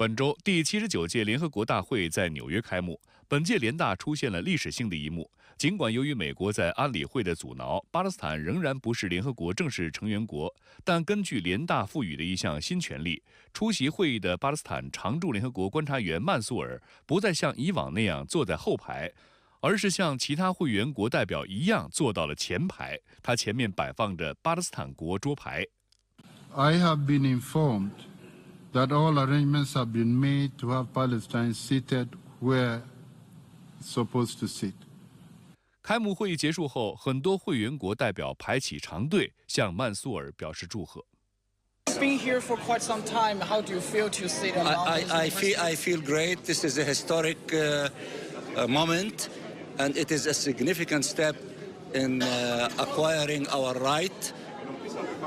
本周第79届联合国大会在纽约开幕，本届联大出现了历史性的一幕。尽管由于美国在安理会的阻挠，巴勒斯坦仍然不是联合国正式成员国，但根据联大赋予的一项新权利，出席会议的巴勒斯坦常驻联合国观察员曼苏尔不再像以往那样坐在后排，而是像其他会员国代表一样坐到了前排，他前面摆放着巴勒斯坦国桌牌。I have been informed that all arrangements have been made to have Palestine seated where it's supposed to sit. 开幕会议结束后，很多会员国代表排起长队，向曼苏尔表示祝贺。Been here for quite some time. How do you feel to sit along? I feel great. This is a historic moment, and it is a significant step in acquiring our right,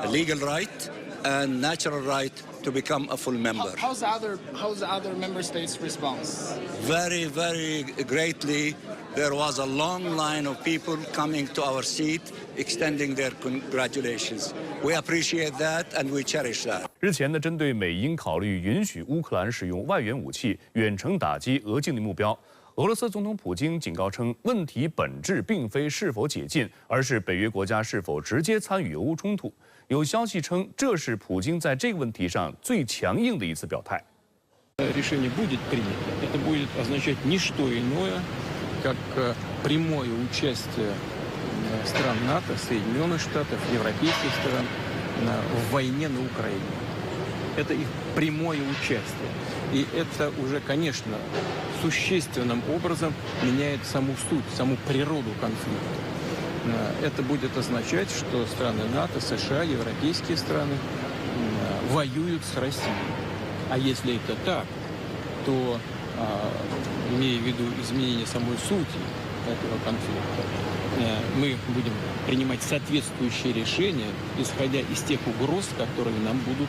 a legal right, and natural right to become a full member. How's the other member states' response? Very, very greatly. There was a long line of people coming to our seat, extending their congratulations. We appreciate that and we cherish that. 日前呢，针对美英考虑允许乌克兰使用外援武器远程打击俄境内目标，俄罗斯总统普京警告称，问题本质并非是否解禁，而是北约国家是否直接参与俄乌冲突。有消息称，这是普京在这个问题上最强硬的一次表态。Решение будет принято. Это будет означать не что иное, как прямое участие стран НАТО, Соединенных Штатов, европейских стран в войне на Украине. Это их прямое участие. И это уже, конечно, существенным образом меняет саму суть, саму природу конфликта. Это будет означать, что страны НАТО, США, европейские страны воюют с Россией. А если это так, то, имея в виду изменение самой сути этого конфликта, мы будем принимать соответствующие решения, исходя из тех угроз, которые нам будут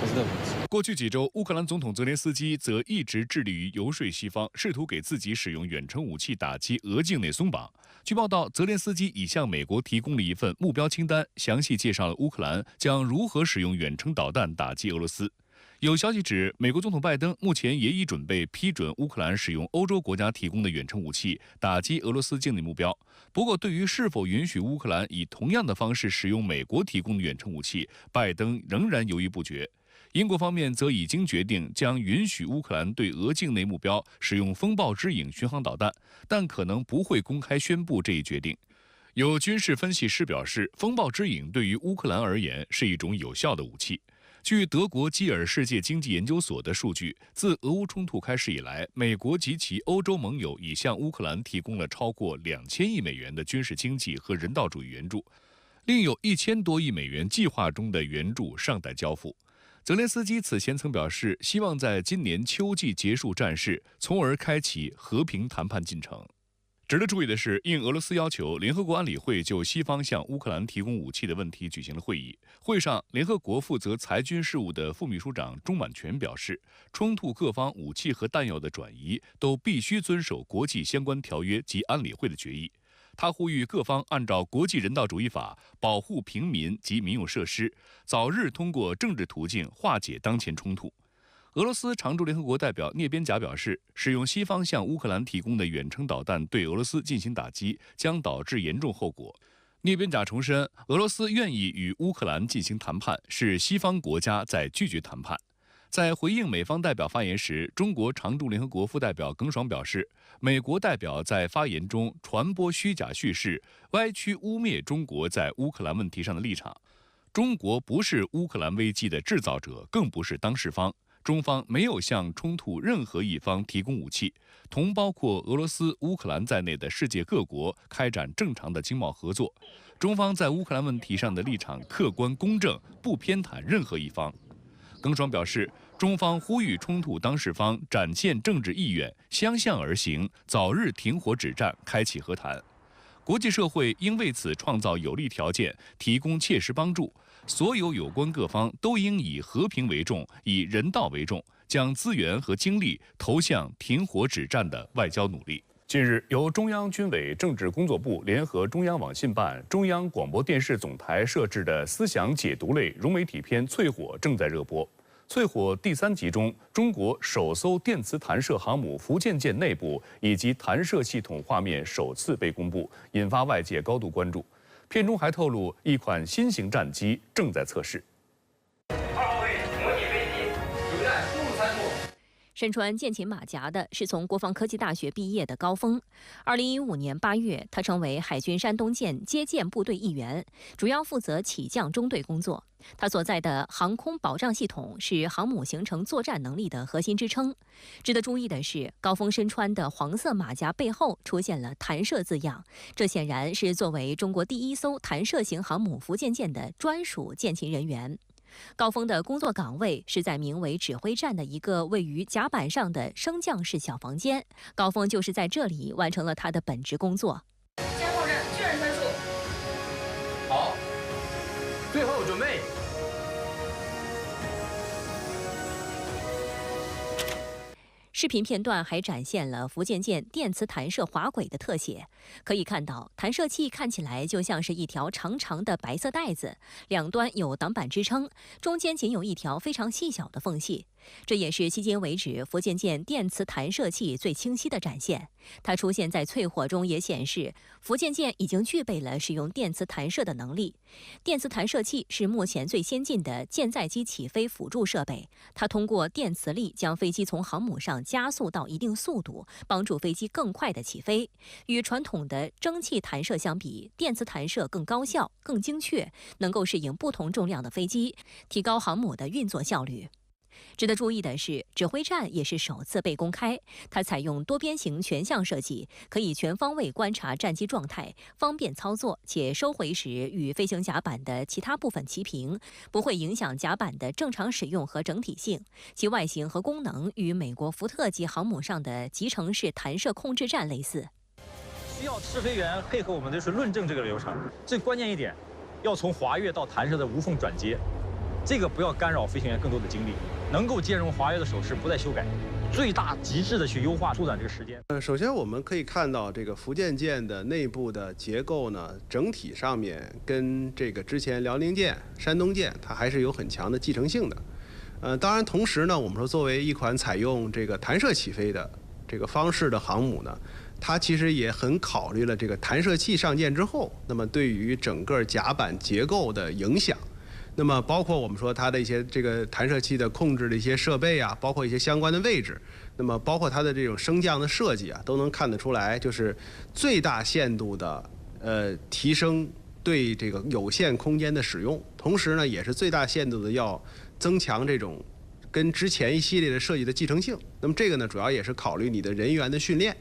создаваться. 过去几周，乌克兰总统泽连斯基则一直致力于游说西方，试图给自己使用远程武器打击俄境内松绑。据报道，泽连斯基已向美国提供了一份目标清单，详细介绍了乌克兰将如何使用远程导弹打击俄罗斯。有消息指，美国总统拜登目前也已准备批准乌克兰使用欧洲国家提供的远程武器打击俄罗斯境内目标。不过，对于是否允许乌克兰以同样的方式使用美国提供的远程武器，拜登仍然犹豫不决。英国方面则已经决定将允许乌克兰对俄境内目标使用风暴之影巡航导弹，但可能不会公开宣布这一决定。有军事分析师表示，风暴之影对于乌克兰而言是一种有效的武器。据德国基尔世界经济研究所的数据，自俄乌冲突开始以来，美国及其欧洲盟友已向乌克兰提供了超过2000亿美元的军事经济和人道主义援助，另有1000多亿美元计划中的援助尚待交付。泽连斯基此前曾表示，希望在今年秋季结束战事，从而开启和平谈判进程。值得注意的是，应俄罗斯要求，联合国安理会就西方向乌克兰提供武器的问题举行了会议。会上，联合国负责裁军事务的副秘书长钟满全表示，冲突各方武器和弹药的转移都必须遵守国际相关条约及安理会的决议。他呼吁各方按照国际人道主义法保护平民及民用设施，早日通过政治途径化解当前冲突。俄罗斯常驻联合国代表聂边贾表示，使用西方向乌克兰提供的远程导弹对俄罗斯进行打击，将导致严重后果。聂边贾重申，俄罗斯愿意与乌克兰进行谈判，是西方国家在拒绝谈判。在回应美方代表发言时，中国常驻联合国副代表耿爽表示，美国代表在发言中传播虚假叙事，歪曲污蔑中国在乌克兰问题上的立场。中国不是乌克兰危机的制造者，更不是当事方。中方没有向冲突任何一方提供武器，同包括俄罗斯、乌克兰在内的世界各国开展正常的经贸合作。中方在乌克兰问题上的立场客观公正，不偏袒任何一方。耿爽表示，中方呼吁冲突当事方展现政治意愿，相向而行，早日停火止战，开启和谈。国际社会应为此创造有利条件，提供切实帮助。所有有关各方都应以和平为重，以人道为重，将资源和精力投向停火止战的外交努力。近日，由中央军委政治工作部联合中央网信办、中央广播电视总台设置的思想解读类融媒体片《淬火》正在热播。淬火第3集中，中国首艘电磁弹射航母福建舰内部以及弹射系统画面首次被公布，引发外界高度关注。片中还透露，一款新型战机正在测试。身穿舰勤马甲的是从国防科技大学毕业的高峰。2015年8月，他成为海军山东舰接舰部队一员，主要负责起降中队工作。他所在的航空保障系统是航母形成作战能力的核心支撑。值得注意的是，高峰身穿的黄色马甲背后出现了“弹射”字样，这显然是作为中国第1艘弹射型航母福建舰的专属舰勤人员。高峰的工作岗位是在名为指挥站的一个位于甲板上的升降式小房间，高峰就是在这里完成了他的本职工作。先后阵，确认分数。好，最后准备。视频片段还展现了福建舰电磁弹射滑轨的特写，可以看到弹射器看起来就像是一条长长的白色带子，两端有挡板支撑，中间仅有一条非常细小的缝隙。这也是迄今为止福建舰电磁弹射器最清晰的展现。它出现在淬火中，也显示福建舰已经具备了使用电磁弹射的能力。电磁弹射器是目前最先进的舰载机起飞辅助设备，它通过电磁力将飞机从航母上加速到一定速度，帮助飞机更快地起飞。与传统的蒸汽弹射相比，电磁弹射更高效、更精确，能够适应不同重量的飞机，提高航母的运作效率。值得注意的是，指挥站也是首次被公开。它采用多边形全向设计，可以全方位观察战机状态，方便操作，且收回时与飞行甲板的其他部分齐平，不会影响甲板的正常使用和整体性。其外形和功能与美国福特级航母上的集成式弹射控制站类似。需要试飞员配合我们就是论证这个流程。最关键一点，要从滑跃到弹射的无缝转接。这个不要干扰飞行员更多的精力，能够兼容滑跃的手势不再修改，最大极致的去优化缩短这个时间。首先我们可以看到这个福建舰的内部的结构呢，整体上面跟这个之前辽宁舰、山东舰它还是有很强的继承性的。当然同时呢，我们说作为一款采用这个弹射起飞的这个方式的航母呢，它其实也很考虑了这个弹射器上舰之后，那么对于整个甲板结构的影响。那么包括我们说它的一些这个弹射器的控制的一些设备啊，包括一些相关的位置，那么包括它的这种升降的设计啊，都能看得出来，就是最大限度的提升对这个有限空间的使用，同时呢，也是最大限度的要增强这种跟之前一系列的设计的继承性。那么这个呢，主要也是考虑你的人员的训练。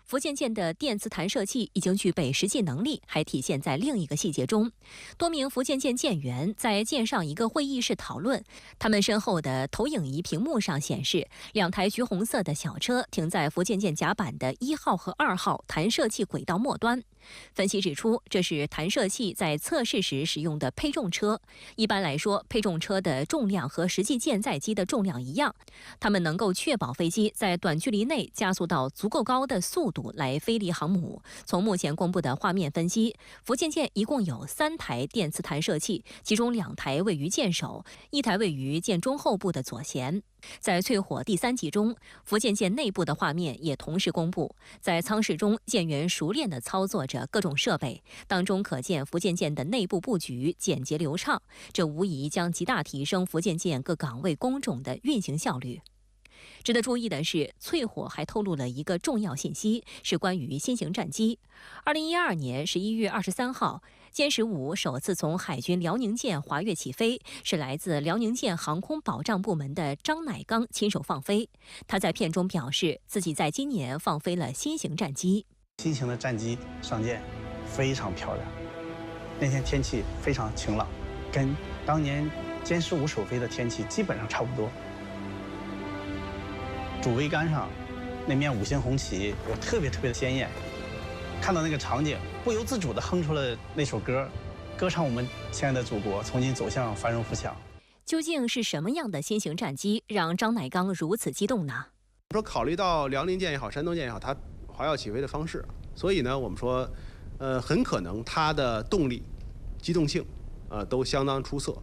福建舰的电磁弹射器已经具备实际能力，还体现在另一个细节中。多名福建舰舰员在舰上一个会议室讨论，他们身后的投影仪屏幕上显示2台橘红色的小车停在福建舰甲板的1号和2号弹射器轨道末端。分析指出，这是弹射器在测试时使用的配重车。一般来说，配重车的重量和实际舰载机的重量一样，它们能够确保飞机在短距离内加速到足够高的速度来飞离航母。从目前公布的画面分析，福建舰一共有3台电磁弹射器，其中2台位于舰首，1台位于舰中后部的左舷。在淬火第3集中，福建舰内部的画面也同时公布。在舱室中，舰员熟练地操作着各种设备，当中可见福建舰的内部布局简洁流畅，这无疑将极大提升福建舰各岗位工种的运行效率。值得注意的是，淬火还透露了一个重要信息，是关于新型战机。2012年11月23号，歼15首次从海军辽宁舰滑跃起飞，是来自辽宁舰航空保障部门的张乃刚亲手放飞。他在片中表示，自己在今年放飞了新型战机。新型的战机上舰，非常漂亮。那天天气非常晴朗，跟当年歼15首飞的天气基本上差不多。主桅杆上那面5星红旗有特别的鲜艳，看到那个场景，不由自主地哼出了那首歌，歌唱我们亲爱的祖国从今走向繁荣富强。究竟是什么样的新型战机让张乃刚如此激动呢？说考虑到辽宁舰也好，山东舰也好，它滑跃起飞的方式，所以呢，我们说，很可能它的动力、机动性，都相当出色。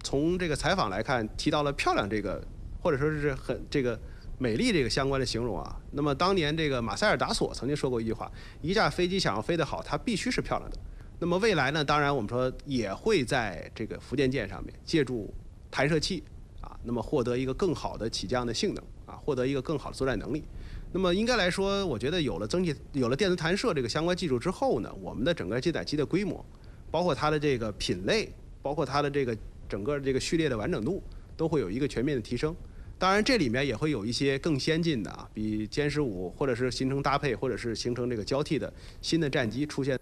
从这个采访来看，提到了漂亮这个，或者说是很这个美丽这个相关的形容啊。那么当年这个马塞尔达索曾经说过一句话：一架飞机想要飞得好，它必须是漂亮的。那么未来呢，当然我们说也会在这个福建舰上面借助弹射器啊，那么获得一个更好的起降的性能啊，获得一个更好的作战能力。那么应该来说，我觉得有了电磁弹射这个相关技术之后呢，我们的整个机载机的规模，包括它的这个品类，包括它的这个整个这个序列的完整度，都会有一个全面的提升。当然，这里面也会有一些更先进的啊，比歼15或者是形成搭配，或者是形成这个交替的新的战机出现。